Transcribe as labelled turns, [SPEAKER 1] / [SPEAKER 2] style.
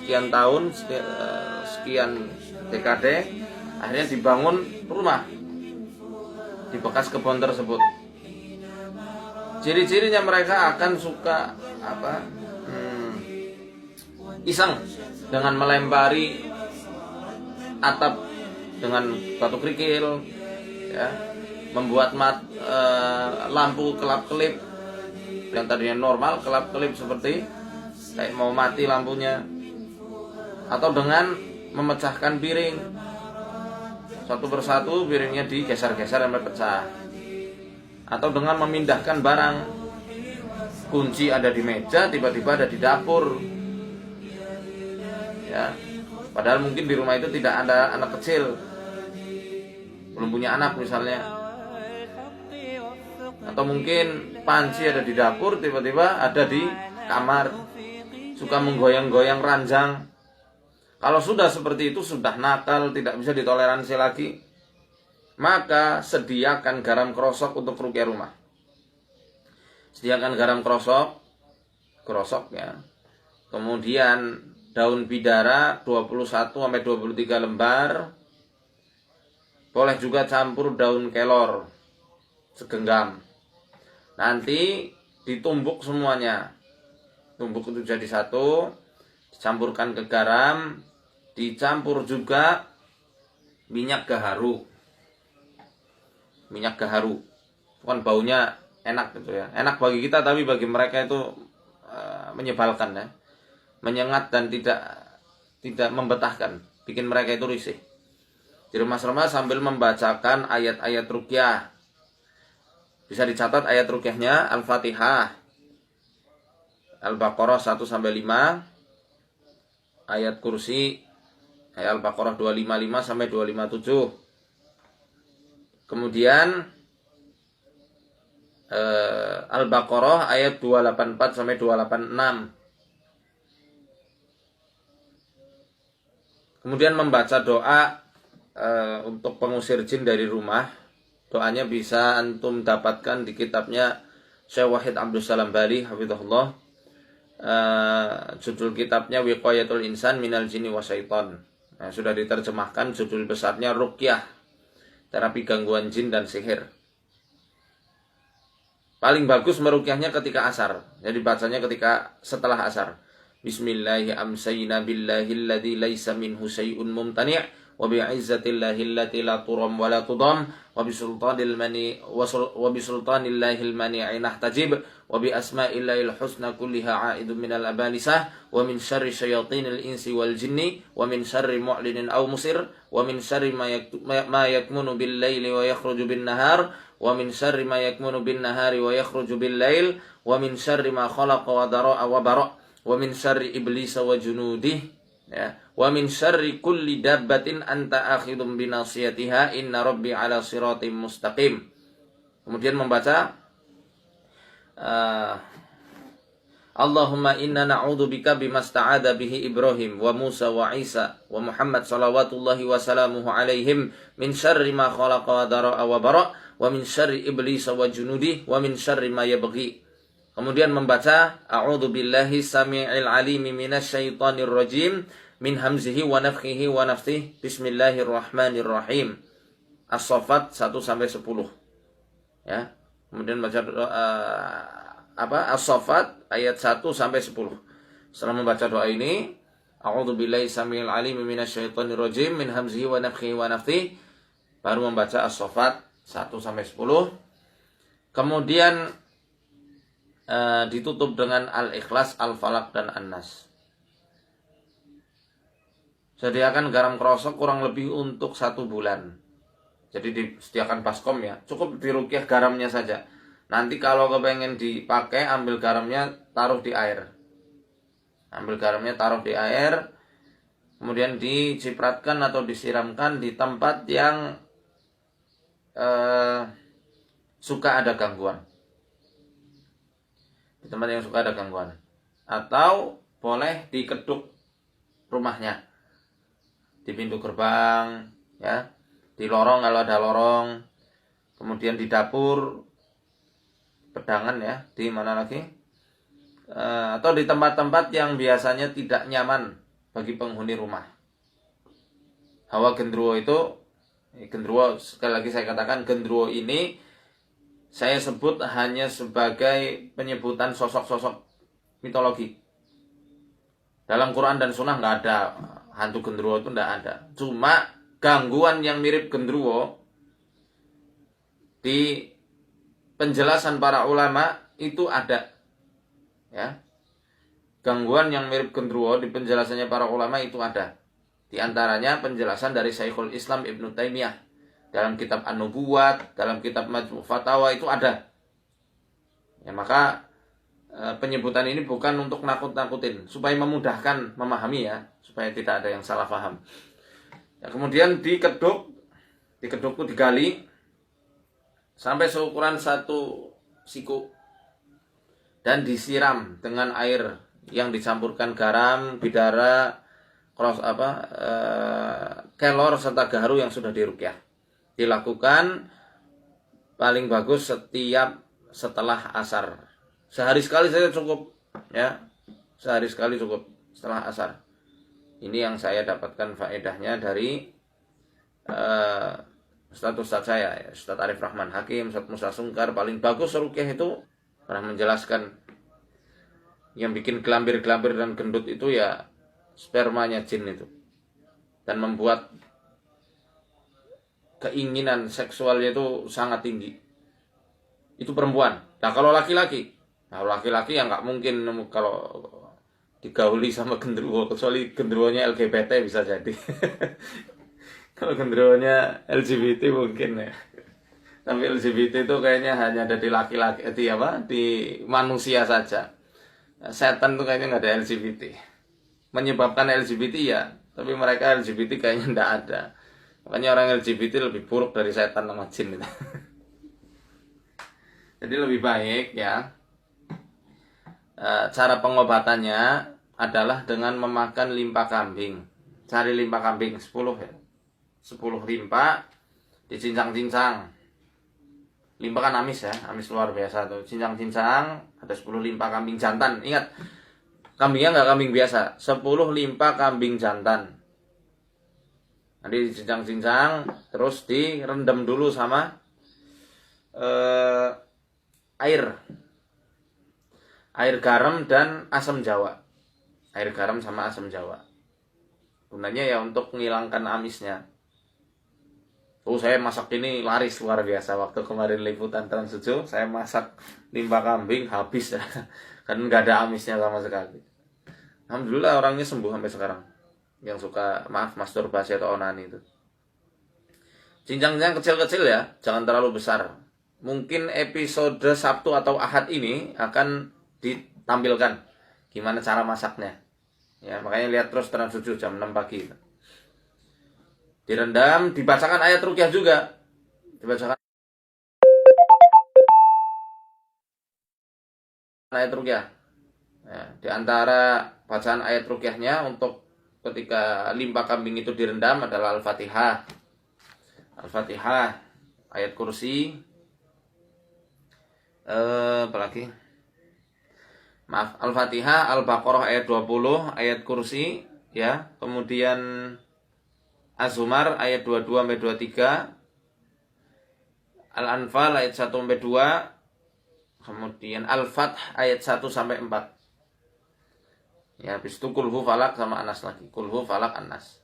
[SPEAKER 1] sekian tahun, sekian dekade, akhirnya dibangun rumah di bekas kebun tersebut. Ciri-cirinya mereka akan suka iseng dengan melempari atap dengan batu kerikil, ya, membuat lampu kelap-kelip yang tadinya normal kelap-kelip seperti kayak mau mati lampunya, atau dengan memecahkan piring satu persatu, piringnya digeser-geser sampai pecah, atau dengan memindahkan barang, kunci ada di meja tiba-tiba ada di dapur, ya, padahal mungkin di rumah itu tidak ada anak kecil, belum punya anak misalnya, atau mungkin panci ada di dapur tiba-tiba ada di kamar, suka menggoyang-goyang ranjang. Kalau sudah seperti itu sudah nakal, tidak bisa ditoleransi lagi, maka sediakan garam krosok untuk ruqyah rumah. Sediakan garam krosok ya. Kemudian daun bidara 21-23 lembar. Boleh juga campur daun kelor segenggam. Nanti ditumbuk semuanya. Tumbuk itu jadi satu, dicampurkan ke garam, dicampur juga minyak gaharu. Minyak gaharu kan baunya enak gitu ya, enak bagi kita, tapi bagi mereka itu menyebalkan ya, menyengat dan tidak membetahkan, bikin mereka itu risih. Diremas-remas sambil membacakan ayat-ayat ruqyah. Bisa dicatat ayat ruqyahnya: Al-Fatihah, Al-Baqarah 1-5, ayat kursi, ayat Al-Baqarah 255-257. Kemudian Al-Baqarah ayat 284-286. Kemudian membaca doa untuk pengusir jin dari rumah. Doanya bisa antum dapatkan di kitabnya Syekh Wahid Abdul Salam Bali hafizahullah. Judul kitabnya Wiqayatul Insan Minal Jinni Wasyaiton. Nah, sudah diterjemahkan, judul besarnya Ruqyah, terapi gangguan jin dan sihir. Paling bagus meruqyahnya ketika asar. Jadi bacanya ketika setelah asar. Bismillahi amsayna billahi alladhi laysa minhu syai'un mumtani' wa bi'izzatillahi allati la turam wa la tudam wa bisultanillahi al-mani'i nahtajib wa bi asma'illahil husna kulliha a'idun minal abanisah wa min syarri syayatinil insi wal jinni wa min syarri mu'linin aw musir wa min syarri ma yakmunu bil laili wa yakhruju bin nahar wa min syarri ma yakmunu bin nahari wa yakhruju bil lail wa min syarri ma khalaqa wa dara'a wa bara' wa min syarri iblisa wa junudih, ya, wa min syarri kulli dabbatin anta akhidum binasiyatiha inna rabbi ala siratim mustaqim. Kemudian membaca Allahumma inna na'udzubika bimasta'adha bihi Ibrahim wa Musa wa Isa wa Muhammad salawatullahi wa salamuhu alaihim min syarri ma khalaqa wa dara'a wa bara' wa min syarri iblisa wa junudih wa min syarri ma yabghi. Kemudian membaca a'udzu billahi samii'il 'aliimi minasyaitonir rajim min hamzihi wa nafthihi wa nafthihi bismillahirrahmanirrahim. As-Saffat 1-10. Ya. Kemudian baca As-Saffat ayat 1-10. Setelah membaca doa ini, a'udzu billahi samii'il 'aliimi minasyaitonir rajim min hamzihi wa nafthihi wa nafthihi, baru membaca As-Saffat 1-10. Kemudian ditutup dengan Al-Ikhlas, Al-Falaq, dan An-Nas. Sediakan garam krosok kurang lebih untuk 1 bulan. Jadi disediakan baskom ya, cukup diruqyah garamnya saja. Nanti kalau kepengen dipakai, ambil garamnya taruh di air. Ambil garamnya taruh di air, kemudian dicipratkan atau disiramkan di tempat yang suka ada gangguan. Di tempat yang suka ada gangguan. Atau boleh di keduk rumahnya, di pintu gerbang, ya, di lorong kalau ada lorong, kemudian di dapur, pedangan ya, di mana lagi, atau di tempat-tempat yang biasanya tidak nyaman bagi penghuni rumah. Hawa gendruwo itu, gendruwo sekali lagi saya katakan, gendruwo ini saya sebut hanya sebagai penyebutan sosok-sosok mitologi. Dalam Quran dan Sunnah nggak ada hantu gendruwo, itu nggak ada. Cuma gangguan yang mirip gendruwo di penjelasan para ulama itu ada, ya. Gangguan yang mirip gendruwo di penjelasannya para ulama itu ada. Di antaranya penjelasan dari Syekhul Islam Ibnu Taimiyah dalam kitab An-Nubuwat, dalam kitab Majmu' Fatawa itu ada. Ya, maka penyebutan ini bukan untuk nakut-nakutin, supaya memudahkan memahami, ya, supaya tidak ada yang salah paham. Ya, kemudian dikeduk itu digali sampai seukuran 1 siku dan disiram dengan air yang dicampurkan garam, bidara, kelor serta gaharu yang sudah diruqyah. Dilakukan paling bagus setelah asar. Sehari sekali saja cukup, ya. Sehari sekali cukup setelah asar. Ini yang saya dapatkan faedahnya dari Ustaz saya, ya, Ustaz Arif Rahman Hakim, Ustaz Musa Sungkar. Paling bagus ruqyah itu pernah menjelaskan yang bikin gelambir-gelambir dan gendut itu ya spermanya jin itu, dan membuat keinginan seksualnya itu sangat tinggi. Itu perempuan. Nah kalau laki-laki ya nggak mungkin kalau digauli sama gendruwo, kecuali gendruwonya LGBT bisa jadi. Kalau gendruwonya LGBT mungkin, ya. Tapi LGBT itu kayaknya hanya ada di laki-laki, di manusia saja. Setan tuh kayaknya nggak ada LGBT. Menyebabkan LGBT ya, tapi mereka LGBT kayaknya nggak ada. Makanya orang LGBT lebih buruk dari setan sama jin. Jadi lebih baik, ya, cara pengobatannya adalah dengan memakan limpa kambing. Cari limpa kambing 10, ya. 10 limpa dicincang-cincang. Limpa kan amis, ya, amis luar biasa tuh. Cincang-cincang, ada 10 limpa kambing jantan. Ingat, kambingnya nggak kambing biasa, 10 limpa kambing jantan. Nanti dicincang-cincang, terus direndam dulu sama air garam dan asam jawa. Air garam sama asam jawa. Gunanya ya untuk menghilangkan amisnya. Saya masak ini laris luar biasa. Waktu kemarin liputan Trans 7, saya masak limpa kambing habis, ya. Kan nggak ada amisnya sama sekali. Alhamdulillah orangnya sembuh sampai sekarang. Yang suka masturbasi atau onani itu. Cincang-cincang kecil-kecil, ya, jangan terlalu besar. Mungkin episode Sabtu atau Ahad ini akan ditampilkan gimana cara masaknya. Ya, makanya lihat terus Trans 7 jam 6 pagi. Direndam, dibacakan ayat ruqyah juga. Dibacakan ayat ruqyah. Ya, di antara bacaan ayat ruqyahnya untuk ketika limpa kambing itu direndam adalah Al-Fatihah. Al-Fatihah, ayat kursi. Apalagi? Maaf, Al-Fatihah, Al-Baqarah ayat 20, ayat kursi, ya. Kemudian Az-Zumar ayat 22 sampai 23, Al-Anfal ayat 1 sampai 2, kemudian Al-Fath ayat 1 sampai 4. Ya, habis itu Kulhu Falak sama Anas lagi. Kulhu Falak Anas.